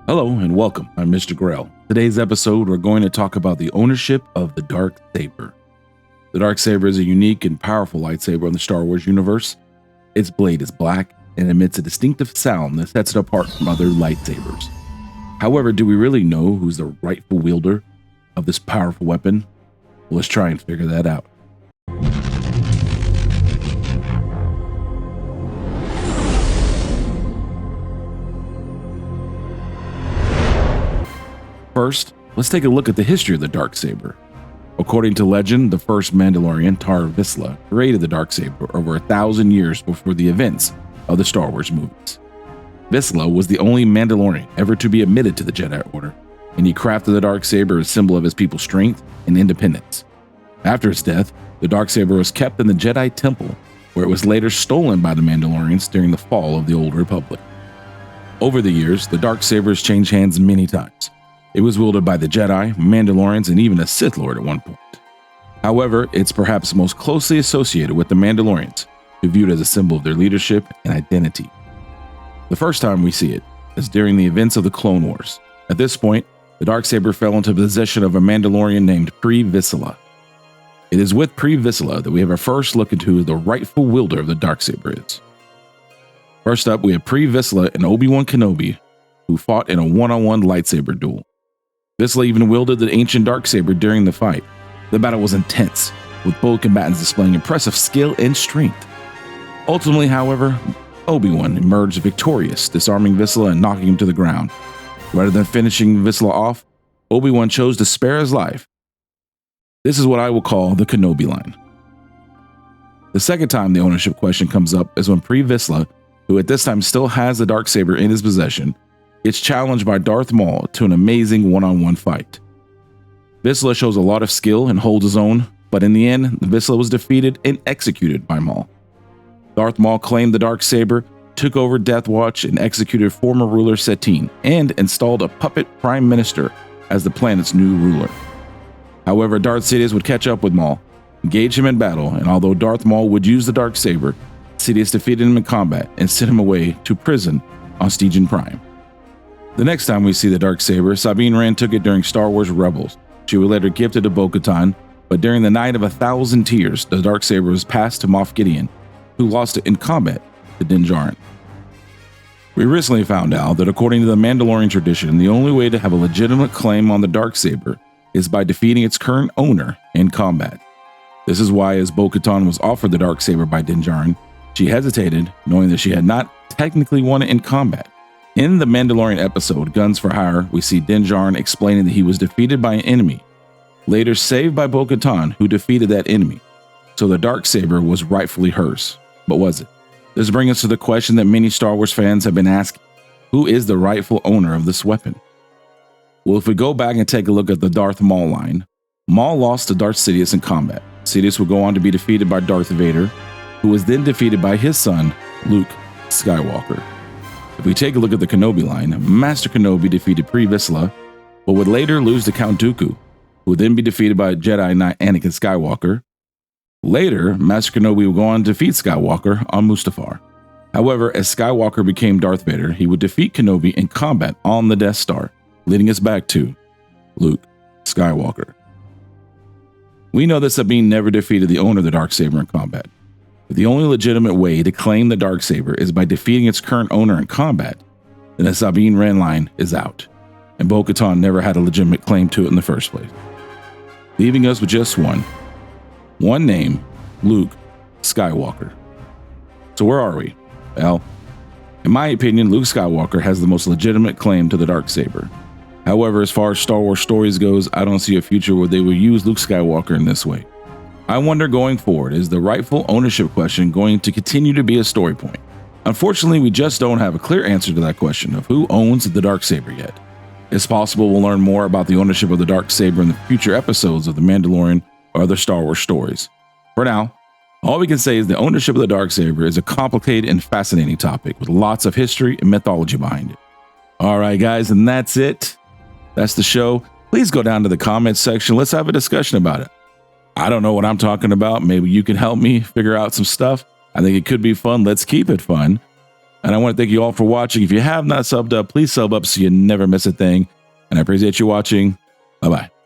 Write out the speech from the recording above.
Hello and welcome. I'm MrGarrell. Today's episode, we're going to talk about the ownership of the Darksaber. The Darksaber is a unique and powerful lightsaber in the Star Wars universe. Its blade is black and emits a distinctive sound that sets it apart from other lightsabers. However, do we really know who's the rightful wielder of this powerful weapon? Well, let's try and figure that out. First, let's take a look at the history of the Darksaber. According to legend, the first Mandalorian, Tar Vizsla, created the Darksaber over 1,000 years before the events of the Star Wars movies. Vizsla was the only Mandalorian ever to be admitted to the Jedi Order, and he crafted the Darksaber as a symbol of his people's strength and independence. After his death, the Darksaber was kept in the Jedi Temple, where it was later stolen by the Mandalorians during the fall of the Old Republic. Over the years, the Darksaber has changed hands many times. It was wielded by the Jedi, Mandalorians, and even a Sith Lord at one point. However, it's perhaps most closely associated with the Mandalorians, who view it as a symbol of their leadership and identity. The first time we see it is during the events of the Clone Wars. At this point, the Darksaber fell into possession of a Mandalorian named Pre Vizsla. It is with Pre Vizsla that we have our first look into who the rightful wielder of the Darksaber is. First up, we have Pre Vizsla and Obi-Wan Kenobi, who fought in a one-on-one lightsaber duel. Vizsla even wielded the ancient Darksaber during the fight. The battle was intense, with both combatants displaying impressive skill and strength. Ultimately, however, Obi-Wan emerged victorious, disarming Vizsla and knocking him to the ground. Rather than finishing Vizsla off, Obi-Wan chose to spare his life. This is what I will call the Kenobi line. The second time the ownership question comes up is when Pre Vizsla, who at this time still has the Darksaber in his possession, gets challenged by Darth Maul to an amazing one-on-one fight. Vizsla shows a lot of skill and holds his own, but in the end, Vizsla was defeated and executed by Maul. Darth Maul claimed the Darksaber, took over Death Watch, and executed former ruler Satine, and installed a puppet prime minister as the planet's new ruler. However, Darth Sidious would catch up with Maul, engage him in battle, and although Darth Maul would use the Darksaber, Sidious defeated him in combat and sent him away to prison on Stygian Prime. The next time we see the Darksaber, Sabine Wren took it during Star Wars Rebels. She was later gifted to Bo-Katan, but during the Night of 1,000 Tears, the Darksaber was passed to Moff Gideon, who lost it in combat to Din Djarin. We recently found out that according to the Mandalorian tradition, the only way to have a legitimate claim on the Darksaber is by defeating its current owner in combat. This is why, as Bo-Katan was offered the Darksaber by Din Djarin, she hesitated, knowing that she had not technically won it in combat. In the Mandalorian episode, Guns for Hire, we see Din Djarin explaining that he was defeated by an enemy, later saved by Bo-Katan, who defeated that enemy. So the Darksaber was rightfully hers. But was it? This brings us to the question that many Star Wars fans have been asking. Who is the rightful owner of this weapon? Well, if we go back and take a look at the Darth Maul line, Maul lost to Darth Sidious in combat. Sidious would go on to be defeated by Darth Vader, who was then defeated by his son, Luke Skywalker. If we take a look at the Kenobi line, Master Kenobi defeated Pre Vizsla, but would later lose to Count Dooku, who would then be defeated by Jedi Knight Anakin Skywalker. Later, Master Kenobi would go on to defeat Skywalker on Mustafar. However, as Skywalker became Darth Vader, he would defeat Kenobi in combat on the Death Star, leading us back to Luke Skywalker. We know that Sabine never defeated the owner of the Darksaber in combat. But the only legitimate way to claim the Darksaber is by defeating its current owner in combat, then the Sabine Wren line is out, and Bo-Katan never had a legitimate claim to it in the first place. Leaving us with just one name, Luke Skywalker. So where are we? Well, in my opinion, Luke Skywalker has the most legitimate claim to the Darksaber. However, as far as Star Wars stories goes, I don't see a future where they will use Luke Skywalker in this way. I wonder going forward, is the rightful ownership question going to continue to be a story point? Unfortunately, we just don't have a clear answer to that question of who owns the Darksaber yet. It's possible we'll learn more about the ownership of the Darksaber in the future episodes of The Mandalorian or other Star Wars stories. For now, all we can say is the ownership of the Darksaber is a complicated and fascinating topic with lots of history and mythology behind it. All right, guys, and that's it. That's the show. Please go down to the comments section. Let's have a discussion about it. I don't know what I'm talking about. Maybe you can help me figure out some stuff. I think it could be fun. Let's keep it fun. And I want to thank you all for watching. If you have not subbed up, please sub up so you never miss a thing. And I appreciate you watching. Bye-bye.